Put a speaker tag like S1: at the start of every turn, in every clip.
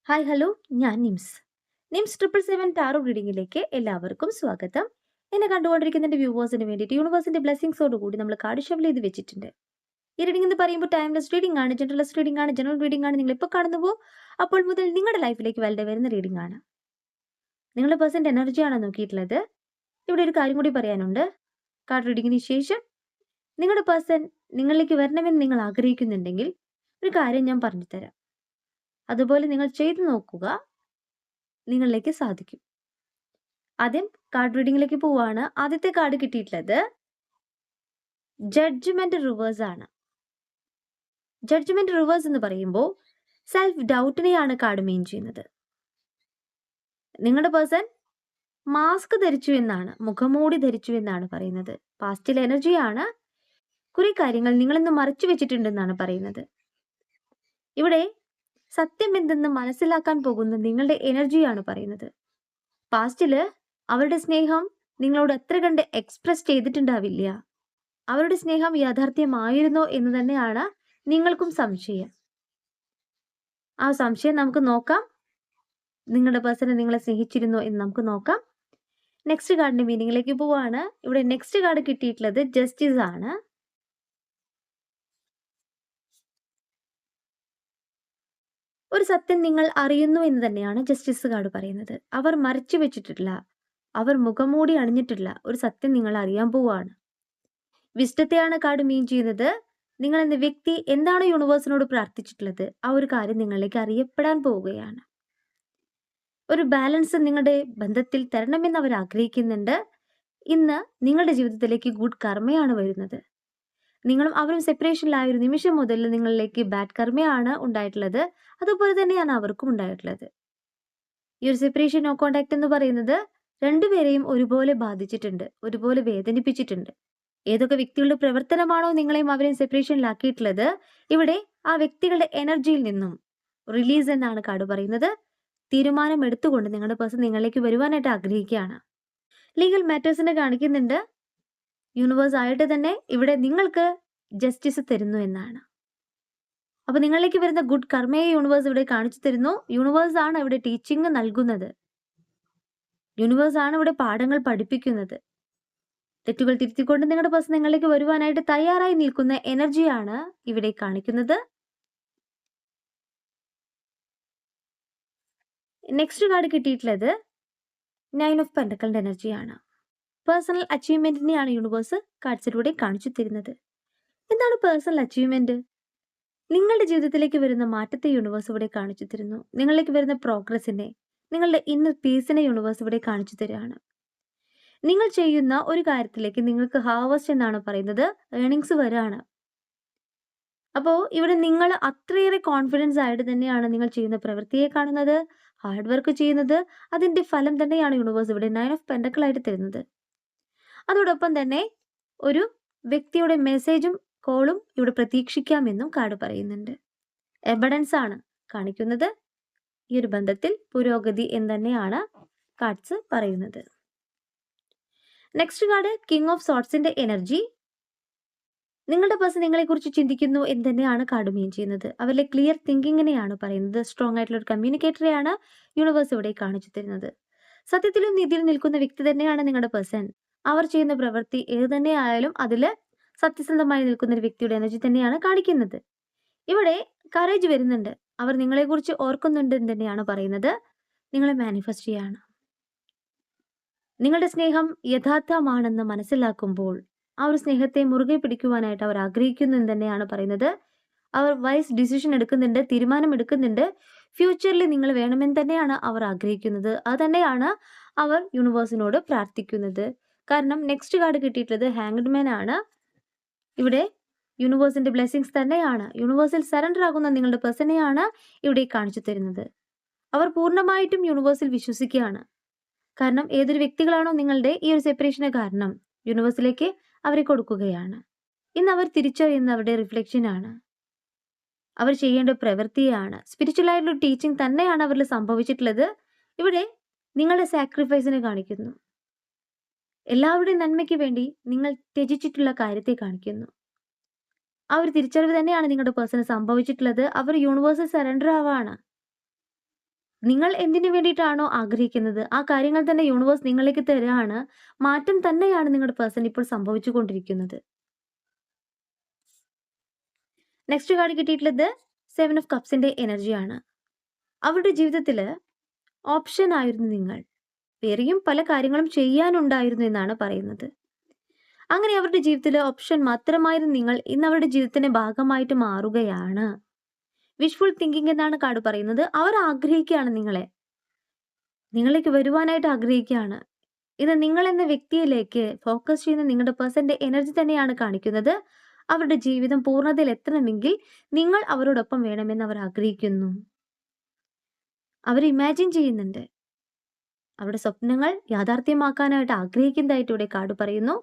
S1: Hi hello ഞാൻ nymphs. Nymphs 777 taro റീഡിങ്ങിലേക്ക് എല്ലാവർക്കും സ്വാഗതം. എന്നെ കണ്ടുകൊണ്ടിരിക്കുന്ന എൻ്റെ വ്യൂവേഴ്സിന് വേണ്ടിയിട്ട് യൂണിവേഴ്സിന്റെ ബ്ലെസ്സിങ്സോട് കൂടി നമ്മൾ കാർഡ് ഷഫിൾ ചെയ്ത് വെച്ചിട്ടുണ്ട്. ഈ റീഡിംഗ് എന്ന് പറയുമ്പോൾ ടൈംലെസ് റീഡിംഗ് ആണ്, ജനറൽസ് റീഡിംഗ് ആണ്, ജനറൽ റീഡിംഗ് ആണ്. നിങ്ങൾ ഇപ്പോൾ കാണുന്നുവോ അപ്പോൾ മുതൽ നിങ്ങളുടെ ലൈഫിലേക്ക് വളരെ വരുന്ന റീഡിംഗ് ആണ്. നിങ്ങളുടെ പേഴ്സൻ്റെ എനർജിയാണ് നോക്കിയിട്ടുള്ളത്. ഇവിടെ ഒരു കാര്യം കൂടി പറയാനുണ്ട്. കാർഡ് റീഡിങ്ങിന് ശേഷം നിങ്ങളുടെ പേഴ്സൺ നിങ്ങളിലേക്ക് വരണമെന്ന് നിങ്ങൾ ആഗ്രഹിക്കുന്നുണ്ടെങ്കിൽ ഒരു കാര്യം ഞാൻ പറഞ്ഞു തരാം. അതുപോലെ നിങ്ങൾ ചെയ്തു നോക്കുക, നിങ്ങളിലേക്ക് സാധിക്കും. ആദ്യം കാർഡ് റീഡിങ്ങിലേക്ക് പോവാണ്. ആദ്യത്തെ കാർഡ് കിട്ടിയിട്ടുള്ളത് ജഡ്ജ്മെന്റ് റിവേഴ്സ് ആണ്. ജഡ്ജ്മെന്റ് റിവേഴ്സ് എന്ന് പറയുമ്പോൾ സെൽഫ് ഡൗട്ടിനെയാണ് കാർഡ് മീൻ ചെയ്യുന്നത്. നിങ്ങളുടെ പേഴ്സൺ മാസ്ക് ധരിച്ചു എന്നാണ്, മുഖംമൂടി ധരിച്ചു എന്നാണ് പറയുന്നത്. പാസ്റ്റിൽ എനർജിയാണ്. കുറെ കാര്യങ്ങൾ നിങ്ങളിന്ന് മറച്ചു വെച്ചിട്ടുണ്ടെന്നാണ് പറയുന്നത്. ഇവിടെ സത്യം എന്തെന്ന് മനസ്സിലാക്കാൻ പോകുന്ന നിങ്ങളുടെ എനർജിയാണ് പറയുന്നത്. പാസ്റ്റില് അവരുടെ സ്നേഹം നിങ്ങളോട് എത്ര കണ്ട് എക്സ്പ്രസ് ചെയ്തിട്ടുണ്ടാവില്ല. അവരുടെ സ്നേഹം യാഥാർത്ഥ്യമായിരുന്നോ എന്ന് തന്നെയാണ് നിങ്ങൾക്കും സംശയം. ആ സംശയം നമുക്ക് നോക്കാം. നിങ്ങളുടെ പേഴ്സണെ നിങ്ങളെ സ്നേഹിച്ചിരുന്നോ എന്ന് നമുക്ക് നോക്കാം. നെക്സ്റ്റ് കാർഡിന്റെ മീനിങ്ങിലേക്ക് പോവാണ്. ഇവിടെ നെക്സ്റ്റ് കാർഡ് കിട്ടിയിട്ടുള്ളത് ജസ്റ്റിസ് ആണ്. ഒരു സത്യം നിങ്ങൾ അറിയുന്നു എന്ന് തന്നെയാണ് ജസ്റ്റിസ് കാർഡ് പറയുന്നത്. അവർ മറച്ചു വെച്ചിട്ടില്ല, അവർ മുഖംമൂടി അണിഞ്ഞിട്ടില്ല. ഒരു സത്യം നിങ്ങൾ അറിയാൻ പോവാണ്. വിഷ്ടത്തെയാണ് കാർഡ് മീൻ ചെയ്യുന്നത്. നിങ്ങൾ എന്ന വ്യക്തി എന്താണ് യൂണിവേഴ്സിനോട് പ്രാർത്ഥിച്ചിട്ടുള്ളത്, ആ ഒരു കാര്യം നിങ്ങളിലേക്ക് അറിയപ്പെടാൻ പോവുകയാണ്. ഒരു ബാലൻസ് നിങ്ങളുടെ ബന്ധത്തിൽ തരണമെന്ന് അവർ ആഗ്രഹിക്കുന്നുണ്ട്. ഇന്ന് നിങ്ങളുടെ ജീവിതത്തിലേക്ക് ഗുഡ് കർമ്മയാണ് വരുന്നത്. നിങ്ങളും അവരും സെപ്പറേഷനിലായ ഒരു നിമിഷം മുതൽ നിങ്ങളിലേക്ക് ബാഡ് കർമ്മയാണ് ഉണ്ടായിട്ടുള്ളത്. അതുപോലെ തന്നെയാണ് അവർക്കും ഉണ്ടായിട്ടുള്ളത്. ഈ ഒരു സെപ്പറേഷൻ നോ കോണ്ടാക്ട് എന്ന് പറയുന്നത് രണ്ടുപേരെയും ഒരുപോലെ ബാധിച്ചിട്ടുണ്ട്, ഒരുപോലെ വേദനിപ്പിച്ചിട്ടുണ്ട്. ഏതൊക്കെ വ്യക്തികളുടെ പ്രവർത്തനമാണോ നിങ്ങളെയും അവരെയും സെപ്പറേഷനിലാക്കിയിട്ടുള്ളത്, ഇവിടെ ആ വ്യക്തികളുടെ എനർജിയിൽ നിന്നും റിലീസ് എന്നാണ് കാർഡ് പറയുന്നത്. തീരുമാനം എടുത്തുകൊണ്ട് നിങ്ങളുടെ പേഴ്സൺ നിങ്ങളിലേക്ക് വരുവാനായിട്ട് ആഗ്രഹിക്കുകയാണ്. ലീഗൽ മാറ്റേഴ്സിനെ കാണിക്കുന്നുണ്ട്. യൂണിവേഴ്സ് ആയിട്ട് തന്നെ ഇവിടെ നിങ്ങൾക്ക് ജസ്റ്റിസ് തരുന്നു എന്നാണ്. അപ്പൊ നിങ്ങളിലേക്ക് വരുന്ന ഗുഡ് കർമ്മയെ യൂണിവേഴ്സ് ഇവിടെ കാണിച്ചു തരുന്നു. യൂണിവേഴ്സ് ആണ് ഇവിടെ ടീച്ചിങ് നൽകുന്നത്. യൂണിവേഴ്സ് ആണ് ഇവിടെ പാഠങ്ങൾ പഠിപ്പിക്കുന്നത്. തെറ്റുകൾ തിരുത്തിക്കൊണ്ട് നിങ്ങളുടെ പേഴ്സൺ നിങ്ങളിലേക്ക് വരുവാനായിട്ട് തയ്യാറായി നിൽക്കുന്ന എനർജിയാണ് ഇവിടെ കാണിക്കുന്നത്. നെക്സ്റ്റ് കാർഡ് കിട്ടിയിട്ടുള്ളത് 9 ഓഫ് പെന്റക്കിളിന്റെ എനർജിയാണ്. പേഴ്സണൽ അച്ചീവ്മെന്റിനെയാണ് യൂണിവേഴ്സ് കാർഡ്സിലൂടെ കാണിച്ചു തരുന്നത്. എന്താണ് പേഴ്സണൽ അച്ചീവ്മെന്റ്? നിങ്ങളുടെ ജീവിതത്തിലേക്ക് വരുന്ന മാറ്റത്തെ യൂണിവേഴ്സ് ഇവിടെ കാണിച്ചു തരുന്നു. നിങ്ങളിലേക്ക് വരുന്ന പ്രോഗ്രസിനെ, നിങ്ങളുടെ ഇന്നർ പീസിനെ യൂണിവേഴ്സ് ഇവിടെ കാണിച്ചു തരികയാണ്. നിങ്ങൾ ചെയ്യുന്ന ഒരു കാര്യത്തിലേക്ക് നിങ്ങൾക്ക് ഹാർവസ്റ്റ് എന്നാണ് പറയുന്നത്, ഏണിങ്സ് വരാണ്. അപ്പോൾ ഇവിടെ നിങ്ങൾ അത്രയേറെ കോൺഫിഡൻസ് ആയിട്ട് തന്നെയാണ് നിങ്ങൾ ചെയ്യുന്ന പ്രവൃത്തിയെ കാണുന്നത്, ഹാർഡ് വർക്ക് ചെയ്യുന്നത്. അതിന്റെ ഫലം തന്നെയാണ് യൂണിവേഴ്സ് ഇവിടെ 9 ഓഫ് പെന്റക്കിൾ ആയിട്ട് തരുന്നത്. അതോടൊപ്പം തന്നെ ഒരു വ്യക്തിയുടെ മെസ്സേജും കോളും ഇവിടെ പ്രതീക്ഷിക്കാമെന്നും കാർഡ് പറയുന്നുണ്ട്. എവിഡൻസ് ആണ് കാണിക്കുന്നത്. ഈ ഒരു ബന്ധത്തിൽ പുരോഗതി എന്ന് തന്നെയാണ് കാർഡ്സ് പറയുന്നത്. നെക്സ്റ്റ് കാർഡ് കിങ് ഓഫ് സോർട്സിന്റെ എനർജി. നിങ്ങളുടെ പേഴ്സൺ നിങ്ങളെക്കുറിച്ച് ചിന്തിക്കുന്നു എന്ന് തന്നെയാണ് കാർഡ് മീൻ ചെയ്യുന്നത്. അവരിലെ ക്ലിയർ തിങ്കിങ്ങിനെയാണ് പറയുന്നത്. സ്ട്രോങ് ആയിട്ടുള്ള ഒരു കമ്മ്യൂണിക്കേറ്ററെയാണ് യൂണിവേഴ്സ് ഇവിടെ കാണിച്ചു തരുന്നത്. സത്യത്തിലും നീതിയിലും നിൽക്കുന്ന വ്യക്തി തന്നെയാണ് നിങ്ങളുടെ പേഴ്സൺ. അവർ ചെയ്യുന്ന പ്രവൃത്തി ഏത് തന്നെ ആയാലും അതിൽ സത്യസന്ധമായി നിൽക്കുന്ന ഒരു വ്യക്തിയുടെ എനർജി തന്നെയാണ് കാണിക്കുന്നത്. ഇവിടെ കറേജ് വരുന്നുണ്ട്. അവർ നിങ്ങളെക്കുറിച്ച് ഓർക്കുന്നുണ്ട് എന്ന് തന്നെയാണ് പറയുന്നത്. നിങ്ങളെ മാനിഫെസ്റ്റ് ചെയ്യാണ്. നിങ്ങളുടെ സ്നേഹം യഥാർത്ഥമാണെന്ന് മനസ്സിലാക്കുമ്പോൾ ആ ഒരു സ്നേഹത്തെ മുറുകെ പിടിക്കുവാനായിട്ട് അവർ ആഗ്രഹിക്കുന്നു എന്ന് തന്നെയാണ് പറയുന്നത്. അവർ വൈസ് ഡിസിഷൻ എടുക്കുന്നുണ്ട്, തീരുമാനം എടുക്കുന്നുണ്ട്. ഫ്യൂച്ചറിൽ നിങ്ങൾ വേണമെന്ന് തന്നെയാണ് അവർ ആഗ്രഹിക്കുന്നത്. അത് തന്നെയാണ് അവർ യൂണിവേഴ്സിനോട് പ്രാർത്ഥിക്കുന്നത്. കാരണം നെക്സ്റ്റ് കാർഡ് കിട്ടിയിട്ടുള്ളത് ഹാങ്ഡ് മാൻ ആണ്. ഇവിടെ യൂണിവേഴ്സിന്റെ ബ്ലെസ്സിങ്സ് തന്നെയാണ്. യൂണിവേഴ്സിൽ സറണ്ടർ ആകുന്ന നിങ്ങളുടെ പേഴ്സണെയാണ് ഇവിടെ കാണിച്ചു തരുന്നത്. അവർ പൂർണ്ണമായിട്ടും യൂണിവേഴ്സിൽ വിശ്വസിക്കുകയാണ്. കാരണം ഏതൊരു വ്യക്തികളാണോ നിങ്ങളുടെ ഈ ഒരു സെപ്പറേഷന് കാരണം, യൂണിവേഴ്സിലേക്ക് അവരെ കൊടുക്കുകയാണ്. ഇന്ന് അവർ തിരിച്ചറിയുന്ന അവരുടെ റിഫ്ലക്ഷൻ ആണ്, അവർ ചെയ്യേണ്ട പ്രവൃത്തിയാണ്. സ്പിരിച്വൽ ആയിട്ടുള്ള ടീച്ചിങ് തന്നെയാണ് അവരിൽ സംഭവിച്ചിട്ടുള്ളത്. ഇവിടെ നിങ്ങളുടെ സാക്രിഫൈസിനെ കാണിക്കുന്നു. എല്ലാവരുടെയും നന്മയ്ക്ക് വേണ്ടി നിങ്ങൾ ത്യജിച്ചിട്ടുള്ള കാര്യത്തെ കാണിക്കുന്നു. ആ ഒരു തിരിച്ചറിവ് തന്നെയാണ് നിങ്ങളുടെ പേഴ്സണ് സംഭവിച്ചിട്ടുള്ളത്. അവർ യൂണിവേഴ്സിൽ സറണ്ടർ ആവാണ്. നിങ്ങൾ എന്തിനു വേണ്ടിയിട്ടാണോ ആഗ്രഹിക്കുന്നത്, ആ കാര്യങ്ങൾ തന്നെ യൂണിവേഴ്സ് നിങ്ങളിലേക്ക് തരാണ്. മാറ്റം തന്നെയാണ് നിങ്ങളുടെ പേഴ്സൺ ഇപ്പോൾ സംഭവിച്ചുകൊണ്ടിരിക്കുന്നത്. നെക്സ്റ്റ് കാർഡ് കിട്ടിയിട്ടുള്ളത് 7 ഓഫ് കപ്സിന്റെ എനർജിയാണ്. അവരുടെ ജീവിതത്തില് ഓപ്ഷൻ ആയിരുന്നു നിങ്ങൾ. വേറെയും പല കാര്യങ്ങളും ചെയ്യാനുണ്ടായിരുന്നു എന്നാണ് പറയുന്നത്. അങ്ങനെ അവരുടെ ജീവിതത്തിലെ ഓപ്ഷൻ മാത്രമായിരുന്നു നിങ്ങൾ. ഇന്ന് അവരുടെ ജീവിതത്തിന്റെ ഭാഗമായിട്ട് മാറുകയാണ്. വിഷ്ഫുൾ തിങ്കിങ് എന്നാണ് കാർഡ് പറയുന്നത്. അവർ ആഗ്രഹിക്കുകയാണ് നിങ്ങളെ. നിങ്ങളിലേക്ക് വരുവാനായിട്ട് ആഗ്രഹിക്കുകയാണ്. ഇത് നിങ്ങൾ എന്ന വ്യക്തിയിലേക്ക് ഫോക്കസ് ചെയ്യുന്ന നിങ്ങളുടെ പേഴ്സന്റെ എനർജി തന്നെയാണ് കാണിക്കുന്നത്. അവരുടെ ജീവിതം പൂർണ്ണതയിൽ എത്തണമെങ്കിൽ നിങ്ങൾ അവരോടൊപ്പം വേണമെന്ന് അവർ ആഗ്രഹിക്കുന്നു. അവർ ഇമാജിൻ ചെയ്യുന്നുണ്ട്. അവരുടെ സ്വപ്നങ്ങൾ യാഥാർത്ഥ്യമാക്കാനായിട്ട് ആഗ്രഹിക്കുന്നതായിട്ട് ഇവിടെ കാർഡ് പറയുന്നു.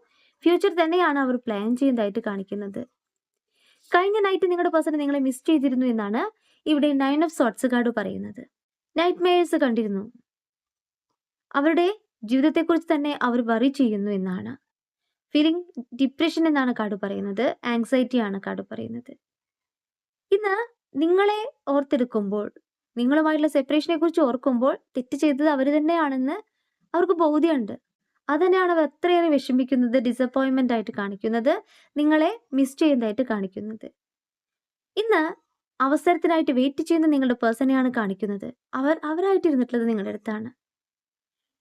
S1: ഫ്യൂച്ചർ തന്നെയാണ് അവർ പ്ലാൻ ചെയ്യുന്നതായിട്ട് കാണിക്കുന്നത്. കഴിഞ്ഞ നൈറ്റ് നിങ്ങളുടെ പേഴ്സൺ നിങ്ങളെ മിസ് ചെയ്തിരുന്നു എന്നാണ് ഇവിടെ 9 ഓഫ് സോർട്സ് കാർഡ് പറയുന്നത്. നൈറ്റ് മെയർസ് കണ്ടിരുന്നു. അവരുടെ ജീവിതത്തെക്കുറിച്ച് തന്നെ അവർ വറി ചെയ്യുന്നു എന്നാണ്. ഫീലിംഗ് ഡിപ്രഷൻ എന്നാണ് കാർഡ് പറയുന്നത്. ആങ്സൈറ്റി ആണ് കാർഡ് പറയുന്നത്. ഇന്ന് നിങ്ങളെ ഓർത്തെടുക്കുമ്പോൾ, നിങ്ങളുമായിട്ടുള്ള സെപ്പറേഷനെ കുറിച്ച് ഓർക്കുമ്പോൾ തെറ്റ് ചെയ്തത് അവർ തന്നെയാണെന്ന് അവർക്ക് ബോധ്യമുണ്ട്. അതുതന്നെയാണ് അവർ അത്രയേറെ വിഷമിക്കുന്നത്, ഡിസപ്പോയിൻമെന്റ് ആയിട്ട് കാണിക്കുന്നത്, നിങ്ങളെ മിസ് ചെയ്യുന്നതായിട്ട് കാണിക്കുന്നത്. ഇന്ന് അവസരത്തിനായിട്ട് വെയിറ്റ് ചെയ്യുന്ന നിങ്ങളുടെ പേഴ്സണെയാണ് കാണിക്കുന്നത്. അവരായിട്ട് ഇരുന്നിട്ടുള്ളത് നിങ്ങളുടെ അടുത്താണ്.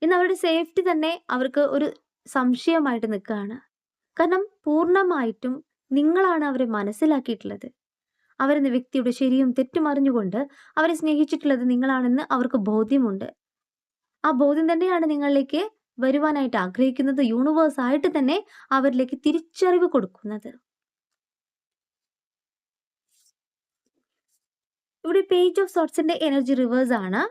S1: ഇന്ന് അവരുടെ സേഫ്റ്റി തന്നെ അവർക്ക് ഒരു സംശയമായിട്ട് നിൽക്കുകയാണ്. കാരണം പൂർണ്ണമായിട്ടും നിങ്ങളാണ് അവരെ മനസ്സിലാക്കിയിട്ടുള്ളത്. അവരെന്ന വ്യക്തിയുടെ ശരിയും തെറ്റും അറിഞ്ഞുകൊണ്ട് അവരെ സ്നേഹിച്ചിട്ടുള്ളത് നിങ്ങളാണെന്ന് അവർക്ക് ബോധ്യമുണ്ട്. ആ ബോധ്യം തന്നെയാണ് നിങ്ങളിലേക്ക് വരുവാനായിട്ട് ആഗ്രഹിക്കുന്നത്. യൂണിവേഴ്സ് ആയിട്ട് തന്നെ അവരിലേക്ക് തിരിച്ചറിവ് കൊടുക്കുന്നത്. ഇവിടെ പേജ് ഓഫ് സോർട്സിന്റെ എനർജി റിവേഴ്സ് ആണ്.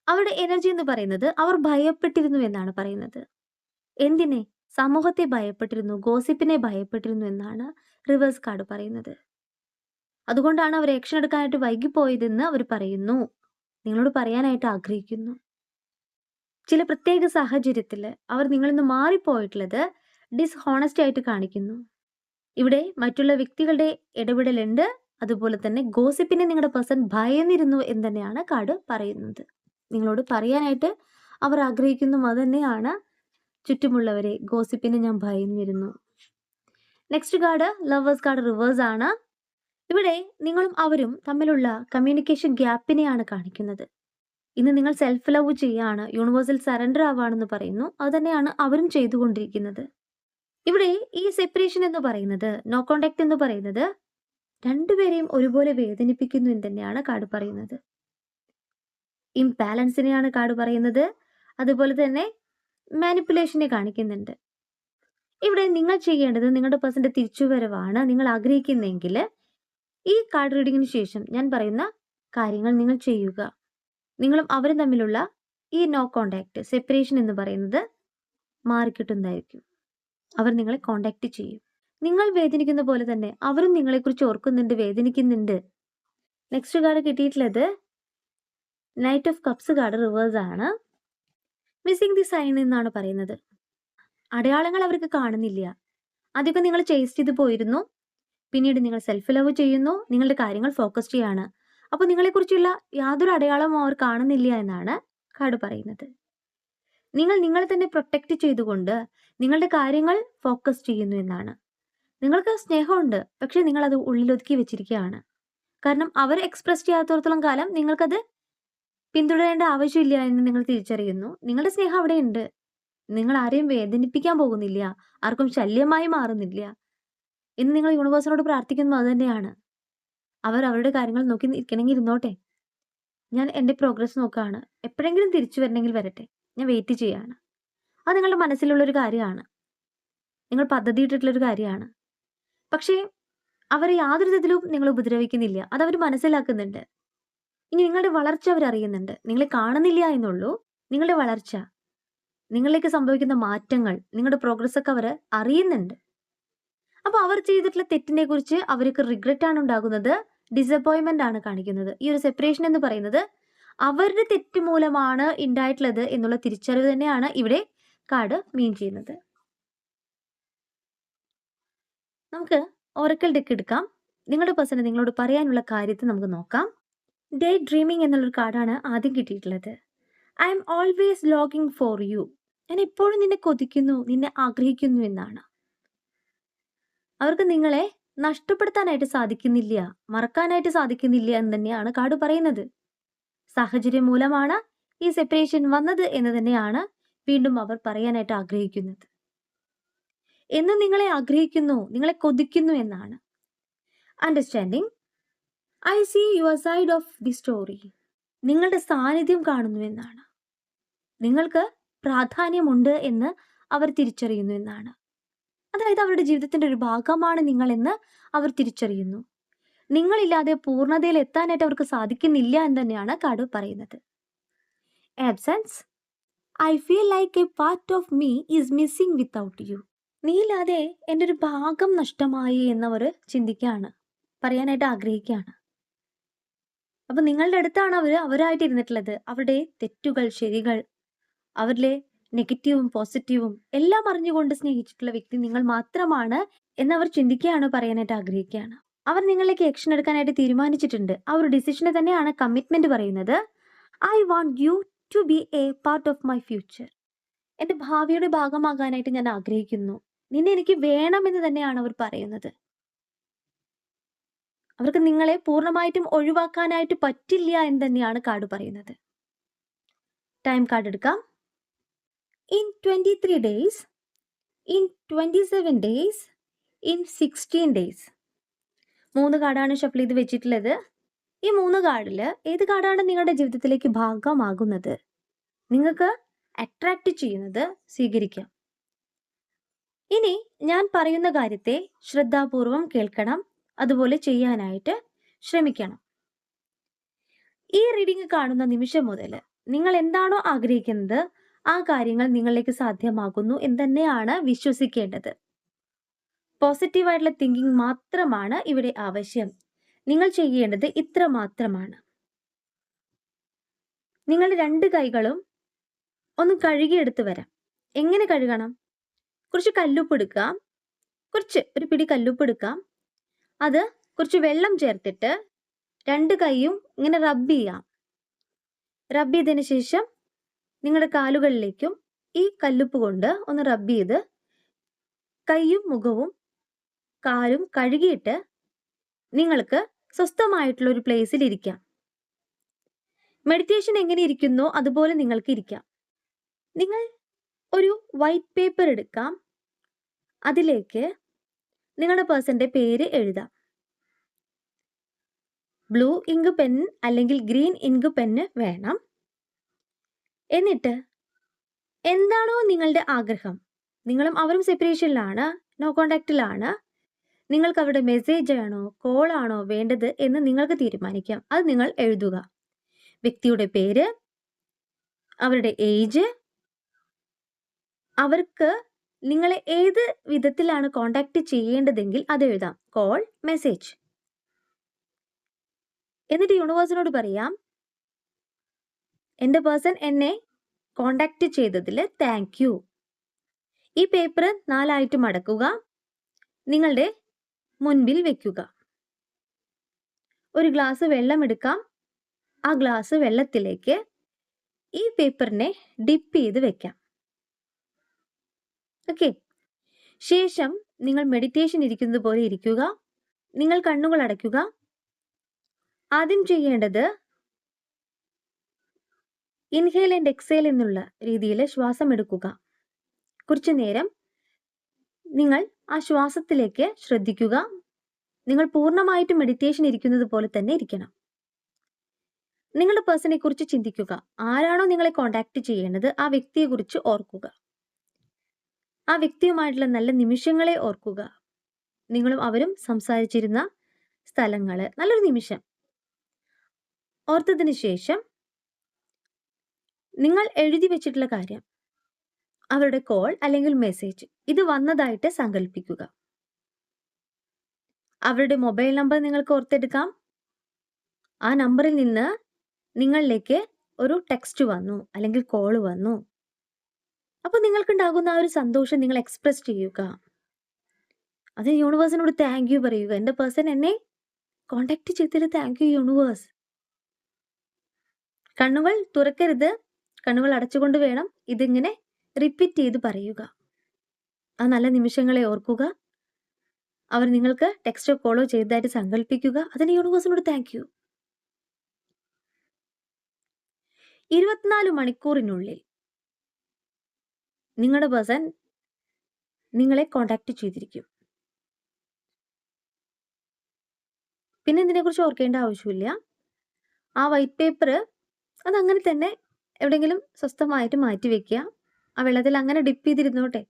S1: അവരുടെ എനർജി എന്ന് പറയുന്നത് അവർ ഭയപ്പെട്ടിരുന്നു എന്നാണ് പറയുന്നത്. എന്തിനെ? സമൂഹത്തെ ഭയപ്പെട്ടിരുന്നു, ഗോസിപ്പിനെ ഭയപ്പെട്ടിരുന്നു എന്നാണ് റിവേഴ്സ് കാർഡ് പറയുന്നത്. അതുകൊണ്ടാണ് അവർ ആക്ഷൻ എടുക്കാനായിട്ട് വൈകിപ്പോയതെന്ന് അവർ പറയുന്നു. നിങ്ങളോട് പറയാനായിട്ട് ആഗ്രഹിക്കുന്നു. ചില പ്രത്യേക സാഹചര്യത്തിൽ അവർ നിങ്ങളിൽ നിന്ന് മാറിപ്പോയിട്ടുള്ളത് ഡിസ്ഹോണസ്റ്റ് ആയിട്ട് കാണിക്കുന്നു. ഇവിടെ മറ്റുള്ള വ്യക്തികളുടെ ഇടപെടലുണ്ട്. അതുപോലെ തന്നെ ഗോസിപ്പിനെ നിങ്ങളുടെ പേഴ്സൺ ഭയന്നിരുന്നു എന്ന് തന്നെയാണ് കാർഡ് പറയുന്നത്. നിങ്ങളോട് പറയാനായിട്ട് അവർ ആഗ്രഹിക്കുന്നു. അത് തന്നെയാണ് ചുറ്റുമുള്ളവരെ ഗോസിപ്പിനെ ഞാൻ ഭയന്നിരുന്നു. Next card lovers card reverse ആണ്. ഇവിടെ നിങ്ങളും അവരും തമ്മിലുള്ള കമ്മ്യൂണിക്കേഷൻ ഗ്യാപ്പിനെയാണ് കാണിക്കുന്നത്. ഇന്ന് നിങ്ങൾ സെൽഫ് ലവ് ചെയ്യാണ്, യൂണിവേഴ്സൽ സറണ്ടർ ആവാണെന്ന് പറയുന്നു. അത് തന്നെയാണ് അവരും ചെയ്തുകൊണ്ടിരിക്കുന്നത്. ഇവിടെ ഈ സെപ്പറേഷൻ എന്ന് പറയുന്നത്, നോ കോണ്ടാക്ട് എന്ന് പറയുന്നത് രണ്ടുപേരെയും ഒരുപോലെ വേദനിപ്പിക്കുന്നു എന്ന് തന്നെയാണ് കാർഡ് പറയുന്നത്. ഇംബാലൻസിനെയാണ് കാർഡ് പറയുന്നത്. അതുപോലെ തന്നെ മാനിപ്പുലേഷനെ കാണിക്കുന്നുണ്ട്. ഇവിടെ നിങ്ങൾ ചെയ്യേണ്ടത് നിങ്ങളുടെ പേഴ്സന്റെ തിരിച്ചുവരവാണ് നിങ്ങൾ ആഗ്രഹിക്കുന്നെങ്കിൽ ഈ കാർഡ് റീഡിങ്ങിന് ശേഷം ഞാൻ പറയുന്ന കാര്യങ്ങൾ നിങ്ങൾ ചെയ്യുക. നിങ്ങളും അവരും തമ്മിലുള്ള ഈ നോ കോണ്ടാക്ട് സെപ്പറേഷൻ എന്ന് പറയുന്നത് മാറിക്കിട്ടുന്നതായിരിക്കും. അവർ നിങ്ങളെ കോണ്ടാക്ട് ചെയ്യും. നിങ്ങൾ വേദനിക്കുന്ന പോലെ തന്നെ അവരും നിങ്ങളെക്കുറിച്ച് ഓർക്കുന്നുണ്ട്, വേദനിക്കുന്നുണ്ട്. നെക്സ്റ്റ് കാർഡ് കിട്ടിയിട്ടുള്ളത് knight of cups card reverse ആണ്. മിസ്സിംഗ് ദി സൈൻ എന്നാണ് പറയുന്നത്. അടയാളങ്ങൾ അവർക്ക് കാണുന്നില്ല. ആദ്യമൊക്കെ നിങ്ങൾ ചേസ് ചെയ്ത് പോയിരുന്നു. പിന്നീട് നിങ്ങൾ സെൽഫ് ലവ് ചെയ്യുന്നു. നിങ്ങളുടെ കാര്യങ്ങൾ ഫോക്കസ് ചെയ്യാണ്. അപ്പോൾ നിങ്ങളെക്കുറിച്ചുള്ള യാതൊരു അടയാളവും അവർ കാണുന്നില്ല എന്നാണ് കാർഡ് പറയുന്നത്. നിങ്ങൾ നിങ്ങളെ തന്നെ പ്രൊട്ടക്റ്റ് ചെയ്തുകൊണ്ട് നിങ്ങളുടെ കാര്യങ്ങൾ ഫോക്കസ് ചെയ്യുന്നു എന്നാണ്. നിങ്ങൾക്ക് സ്നേഹമുണ്ട്, പക്ഷെ നിങ്ങൾ അത് ഉള്ളിലൊതുക്കി വെച്ചിരിക്കുകയാണ്. കാരണം അവർ എക്സ്പ്രസ് ചെയ്യാത്തടത്തോളം കാലം നിങ്ങൾക്കത് പിന്തുടരേണ്ട ആവശ്യമില്ല എന്ന് നിങ്ങൾ തിരിച്ചറിയുന്നു. നിങ്ങളുടെ സ്നേഹം അവിടെയുണ്ട്. നിങ്ങൾ ആരെയും വേദനിപ്പിക്കാൻ പോകുന്നില്ല, ആർക്കും ശല്യമായി മാറുന്നില്ല. ഇന്ന് നിങ്ങൾ യൂണിവേഴ്സിനോട് പ്രാർത്ഥിക്കുന്നത് അത് തന്നെയാണ്. അവർ അവരുടെ കാര്യങ്ങൾ നോക്കി നിൽക്കണമെങ്കിൽ ഇരുന്നോട്ടെ. ഞാൻ എൻ്റെ പ്രോഗ്രസ് നോക്കുകയാണ്. എപ്പോഴെങ്കിലും തിരിച്ചു വരണമെങ്കിൽ വരട്ടെ. ഞാൻ വെയിറ്റ് ചെയ്യാണ്. അത് നിങ്ങളുടെ മനസ്സിലുള്ളൊരു കാര്യമാണ്. നിങ്ങൾ പദ്ധതിയിട്ടിട്ടുള്ളൊരു കാര്യമാണ്. പക്ഷേ അവരെ യാതൊരു വിധത്തിലും നിങ്ങൾ ഉപദ്രവിക്കുന്നില്ല. അതവർ മനസ്സിലാക്കുന്നുണ്ട്. ഇനി നിങ്ങളുടെ വളർച്ച അവരറിയുന്നുണ്ട്. നിങ്ങളെ കാണുന്നില്ല എന്നുള്ളൂ. നിങ്ങളുടെ വളർച്ച, നിങ്ങളിലേക്ക് സംഭവിക്കുന്ന മാറ്റങ്ങൾ, നിങ്ങളുടെ പ്രോഗ്രസ് ഒക്കെ അവർ അറിയുന്നുണ്ട്. അപ്പോൾ അവർ ചെയ്തിട്ടുള്ള തെറ്റിനെ കുറിച്ച് അവർക്ക് റിഗ്രറ്റ് ആണ് ഉണ്ടാകുന്നത്, ഡിസപ്പോയിൻമെന്റ് ആണ് കാണിക്കുന്നത്. ഈ ഒരു സെപ്പറേഷൻ എന്ന് പറയുന്നത് അവരുടെ തെറ്റ് മൂലമാണ് ഉണ്ടായിട്ടുള്ളത് എന്നുള്ള തിരിച്ചറിവ് തന്നെയാണ് ഇവിടെ കാർഡ് മീൻ ചെയ്യുന്നത്. നമുക്ക് ഒറക്കൽ ഡെക്ക് എടുക്കാം. നിങ്ങളുടെ പേഴ്സണ് നിങ്ങളോട് പറയാനുള്ള കാര്യത്തെ നമുക്ക് നോക്കാം. ഡേ ഡ്രീമിംഗ് എന്നുള്ളൊരു കാർഡാണ് ആദ്യം കിട്ടിയിട്ടുള്ളത്. I M always logging for you. ഞാൻ എപ്പോഴും നിന്നെ കൊതിക്കുന്നു, നിന്നെ ആഗ്രഹിക്കുന്നു എന്നാണ്. അവർക്ക് നിങ്ങളെ നഷ്ടപ്പെടുത്താനായിട്ട് സാധിക്കുന്നില്ല, മറക്കാനായിട്ട് സാധിക്കുന്നില്ല എന്ന് തന്നെയാണ് കാർഡ് പറയുന്നത്. സാഹചര്യം മൂലമാണ് ഈ സെപ്പറേഷൻ വന്നത് എന്ന് തന്നെയാണ് വീണ്ടും അവർ പറയാനായിട്ട് ആഗ്രഹിക്കുന്നത്. എന്നും നിങ്ങളെ ആഗ്രഹിക്കുന്നു, നിങ്ങളെ കൊതിക്കുന്നു എന്നാണ്. Understanding, I see your side of the story. നിങ്ങളുടെ സാന്നിധ്യം കാണുന്നു എന്നാണ്. നിങ്ങൾക്ക് പ്രാധാന്യമുണ്ട് എന്ന് അവർ തിരിച്ചറിയുന്നു എന്നാണ്. അതായത് അവരുടെ ജീവിതത്തിന്റെ ഒരു ഭാഗമാണ് നിങ്ങളെന്ന് അവർ തിരിച്ചറിയുന്നു. നിങ്ങളില്ലാതെ പൂർണ്ണതയിൽ എത്താനായിട്ട് അവർക്ക് സാധിക്കുന്നില്ല എന്ന് തന്നെയാണ് കാർഡ് പറയുന്നത്. Absence, I feel like A part of me is missing without you. നീ ഇല്ലാതെ എൻ്റെ ഒരു ഭാഗം നഷ്ടമായി എന്നവർ ചിന്തിക്കുകയാണ്, പറയാനായിട്ട് ആഗ്രഹിക്കുകയാണ്. അപ്പൊ നിങ്ങളുടെ അടുത്താണ് അവരായിട്ട് ഇരുന്നിട്ടുള്ളത്. അവരുടെ തെറ്റുകൾ, ശരികൾ, അവരിലെ നെഗറ്റീവും പോസിറ്റീവും എല്ലാം അറിഞ്ഞുകൊണ്ട് സ്നേഹിച്ചിട്ടുള്ള വ്യക്തി നിങ്ങൾ മാത്രമാണ് എന്നവർ ചിന്തിക്കുകയാണ്, പറയാനായിട്ട് ആഗ്രഹിക്കുകയാണ്. അവർ നിങ്ങളിലേക്ക് ആക്ഷൻ എടുക്കാനായിട്ട് തീരുമാനിച്ചിട്ടുണ്ട്. ആ ഒരു ഡിസിഷനെ തന്നെയാണ് കമ്മിറ്റ്മെന്റ് പറയുന്നത്. I want you to be a part of my future. എൻ്റെ ഭാവിയുടെ ഭാഗമാകാനായിട്ട് ഞാൻ ആഗ്രഹിക്കുന്നു. നിന്നെ എനിക്ക് വേണമെന്ന് തന്നെയാണ് അവർ പറയുന്നത്. അവർക്ക് നിങ്ങളെ പൂർണ്ണമായിട്ടും ഒഴിവാക്കാനായിട്ട് പറ്റില്ല എന്ന് തന്നെയാണ് കാർഡ് പറയുന്നത്. ടൈം കാർഡ് എടുക്കാം. In 23 days, in 27 days, in 16 days. 3 കാർഡാണ് ഷഫിൾ ചെയ്ത് വെച്ചിട്ടുള്ളത്. ഈ 3 കാർഡിൽ ഏത് കാർഡാണ് നിങ്ങളുടെ ജീവിതത്തിലേക്ക് ഭാഗമാകുന്നത്, നിങ്ങൾക്ക് അട്രാക്റ്റ് ചെയ്യുന്നത് സ്വീകരിക്കാം. ഇനി ഞാൻ പറയുന്ന കാര്യത്തെ ശ്രദ്ധാപൂർവം കേൾക്കണം, അതുപോലെ ചെയ്യാനായിട്ട് ശ്രമിക്കണം. ഈ റീഡിംഗ് കാണുന്ന നിമിഷം മുതൽ നിങ്ങൾ എന്താണോ ആഗ്രഹിക്കുന്നത് ആ കാര്യങ്ങൾ നിങ്ങളിലേക്ക് സാധ്യമാകുന്നു എന്ന് തന്നെയാണ് വിശ്വസിക്കേണ്ടത്. പോസിറ്റീവായിട്ടുള്ള തിങ്കിങ് മാത്രമാണ് ഇവിടെ ആവശ്യം. നിങ്ങൾ ചെയ്യേണ്ടത് ഇത്ര മാത്രമാണ്. നിങ്ങൾ 2 കൈകളും ഒന്ന് കഴുകിയെടുത്ത് വരാം. എങ്ങനെ കഴുകണം? കുറച്ച് കല്ലുപ്പ് എടുക്കാം, ഒരു പിടി കല്ലുപ്പ് എടുക്കാം. അത് കുറച്ച് വെള്ളം ചേർത്തിട്ട് 2 കൈയും ഇങ്ങനെ റബ്ബ് ചെയ്യാം. റബ്ബ് ചെയ്തതിന് ശേഷം നിങ്ങളുടെ കാലുകളിലേക്കും ഈ കല്ലുപ്പ് കൊണ്ട് ഒന്ന് റബ്ബ് ചെയ്ത് കൈയും മുഖവും കാലും കഴുകിയിട്ട് നിങ്ങൾക്ക് സ്വസ്ഥമായിട്ടുള്ള ഒരു പ്ലേസിൽ ഇരിക്കാം. മെഡിറ്റേഷൻ എങ്ങനെ ഇരിക്കുന്നോ അതുപോലെ നിങ്ങൾക്ക് ഇരിക്കാം. നിങ്ങൾ ഒരു വൈറ്റ് പേപ്പർ എടുക്കാം. അതിലേക്ക് നിങ്ങളുടെ പേഴ്സന്റെ പേര് എഴുതാം. ബ്ലൂ ഇങ്ക് പെൻ അല്ലെങ്കിൽ ഗ്രീൻ ഇങ്ക് പെന്ന് വേണം. എന്നിട്ട് എന്താണോ നിങ്ങളുടെ ആഗ്രഹം, നിങ്ങളും അവരും സെപ്പറേഷനിലാണ്, നോ കോണ്ടാക്റ്റിലാണ്, നിങ്ങൾക്ക് അവരുടെ മെസ്സേജ് ആണോ കോൾ ആണോ വേണ്ടത് എന്ന് നിങ്ങൾക്ക് തീരുമാനിക്കാം. അത് നിങ്ങൾ എഴുതുക. വ്യക്തിയുടെ പേര്, അവരുടെ ഏജ്, അവർക്ക് നിങ്ങളെ ഏത് വിധത്തിലാണ് കോണ്ടാക്ട് ചെയ്യേണ്ടതെങ്കിൽ അത് എഴുതാം. Call, message. എന്നിട്ട് യൂണിവേഴ്സിനോട് പറയാം, എൻ്റെ പേഴ്സൺ എന്നെ കോണ്ടാക്ട് ചെയ്തതിൽ താങ്ക് യു. ഈ പേപ്പർ 4 മടക്കുക, നിങ്ങളുടെ മുൻപിൽ വെക്കുക. ഒരു ഗ്ലാസ് വെള്ളം എടുക്കാം. ആ ഗ്ലാസ് വെള്ളത്തിലേക്ക് ഈ പേപ്പറിനെ ഡിപ്പ് ചെയ്ത് വെക്കാം. ഓക്കെ. ശേഷം നിങ്ങൾ മെഡിറ്റേഷൻ ഇരിക്കുന്നത് പോലെ ഇരിക്കുക. നിങ്ങൾ കണ്ണുകൾ അടയ്ക്കുക. ആദ്യം ചെയ്യേണ്ടത് ഇൻഹേൽ ആൻഡ് എക്സേൽ എന്നുള്ള രീതിയിൽ ശ്വാസം എടുക്കുക. കുറച്ചു നേരം നിങ്ങൾ ആ ശ്വാസത്തിലേക്ക് ശ്രദ്ധിക്കുക. നിങ്ങൾ പൂർണ്ണമായിട്ട് മെഡിറ്റേഷൻ ഇരിക്കുന്നത് പോലെ തന്നെ ഇരിക്കണം. നിങ്ങളുടെ പേഴ്സണെ കുറിച്ച് ചിന്തിക്കുക. ആരാണോ നിങ്ങളെ കോണ്ടാക്ട് ചെയ്യേണ്ടത് ആ വ്യക്തിയെ കുറിച്ച് ഓർക്കുക. ആ വ്യക്തിയുമായിട്ടുള്ള നല്ല നിമിഷങ്ങളെ ഓർക്കുക. നിങ്ങളും അവരും സംസാരിച്ചിരുന്ന സ്ഥലങ്ങള്, നല്ലൊരു നിമിഷം ഓർത്തതിന് ശേഷം നിങ്ങൾ എഴുതി വെച്ചിട്ടുള്ള കാര്യം, അവരുടെ കോൾ അല്ലെങ്കിൽ മെസ്സേജ് ഇത് വന്നതായിട്ട് സങ്കല്പിക്കുക. അവരുടെ മൊബൈൽ നമ്പർ നിങ്ങൾക്ക് ഓർത്തെടുക്കാം. ആ നമ്പറിൽ നിന്ന് നിങ്ങളിലേക്ക് ഒരു ടെക്സ്റ്റ് വന്നു അല്ലെങ്കിൽ കോൾ വന്നു. അപ്പോൾ നിങ്ങൾക്കുണ്ടാകുന്ന ആ ഒരു സന്തോഷം നിങ്ങൾ എക്സ്പ്രസ് ചെയ്യുക. അത് യൂണിവേഴ്സിനോട് താങ്ക് യു പറയുക. എൻ്റെ പേഴ്സൺ എന്നെ കോണ്ടാക്ട് ചെയ്തതിൽ താങ്ക് യു യൂണിവേഴ്സ്. കണ്ണുകൾ തുറക്കരുത്, കണ്ണുകൾ അടച്ചുകൊണ്ട് വേണം ഇതിങ്ങനെ റിപ്പീറ്റ് ചെയ്ത് പറയുക. ആ നല്ല നിമിഷങ്ങളെ ഓർക്കുക. അവർ നിങ്ങൾക്ക് ടെക്സ്റ്റോ കോളോ ചെയ്തതായിട്ട് സങ്കല്പിക്കുക. അതിന് യൂണിവേഴ്സിനോട് താങ്ക് യു. 24 മണിക്കൂറിനുള്ളിൽ നിങ്ങളുടെ പേഴ്സൺ നിങ്ങളെ കോൺടാക്ട് ചെയ്തിരിക്കും. പിന്നെ ഇതിനെക്കുറിച്ച് ഓർക്കേണ്ട ആവശ്യമില്ല. ആ വൈറ്റ് പേപ്പർ അതങ്ങനെ തന്നെ എവിടെയെങ്കിലും സ്വസ്ഥമായിട്ട് മാറ്റി വെക്കുക. ആ വെള്ളത്തിൽ അങ്ങനെ ഡിപ്പ് ചെയ്തിരുന്നോട്ടെ.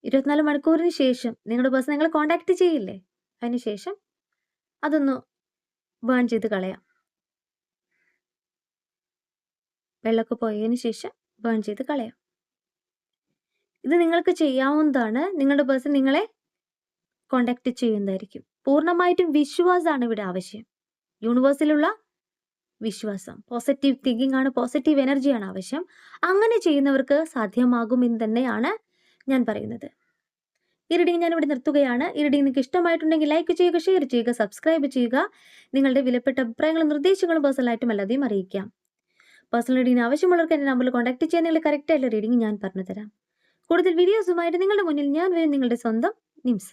S1: 24 മണിക്കൂറിന് ശേഷം നിങ്ങളുടെ പേഴ്സൺ നിങ്ങളെ കോൺടാക്ട് ചെയ്യില്ലേ, അതിന് ശേഷം അതൊന്ന് ബേൺ ചെയ്ത് കളയാം. വെള്ളമൊക്കെ പോയതിന് ശേഷം ബേൺ ചെയ്ത് കളയാം. ഇത് നിങ്ങൾക്ക് ചെയ്യാവുന്നതാണ്. നിങ്ങളുടെ പേഴ്സൺ നിങ്ങളെ കോൺടാക്ട് ചെയ്യുന്നതായിരിക്കും. പൂർണ്ണമായിട്ടും വിശ്വാസമാണ് ഇവിടെ ആവശ്യം. യൂണിവേഴ്സിലുള്ള വിശ്വാസം, പോസിറ്റീവ് തിങ്കിങ് ആണ്, പോസിറ്റീവ് എനർജിയാണ് ആവശ്യം. അങ്ങനെ ചെയ്യുന്നവർക്ക് സാധ്യമാകുമെന്ന് തന്നെയാണ് ഞാൻ പറയുന്നത്. ഈ റീഡിംഗ് ഞാനിവിടെ നിർത്തുകയാണ്. ഈ റീഡിംഗ് നിങ്ങൾക്ക് ഇഷ്ടമായിട്ടുണ്ടെങ്കിൽ ലൈക്ക് ചെയ്യുക, ഷെയർ ചെയ്യുക, സബ്സ്ക്രൈബ് ചെയ്യുക. നിങ്ങളുടെ വിലപ്പെട്ട അഭിപ്രായങ്ങളും നിർദ്ദേശങ്ങളും പേഴ്സണലായിട്ടും അല്ലാതെയും അറിയിക്കാം. പേഴ്സണൽ റീഡിംഗിന് ആവശ്യമുള്ളവർക്ക് എൻ്റെ നമ്പറിൽ കോൺടാക്ട് ചെയ്യാൻ നിങ്ങൾ കറക്റ്റായിട്ടുള്ള റീഡിംഗ് ഞാൻ പറഞ്ഞു തരാം. കൂടുതൽ വീഡിയോസുമായിട്ട് നിങ്ങളുടെ മുന്നിൽ ഞാൻ വരും. നിങ്ങളുടെ സ്വന്തം നിംസ്.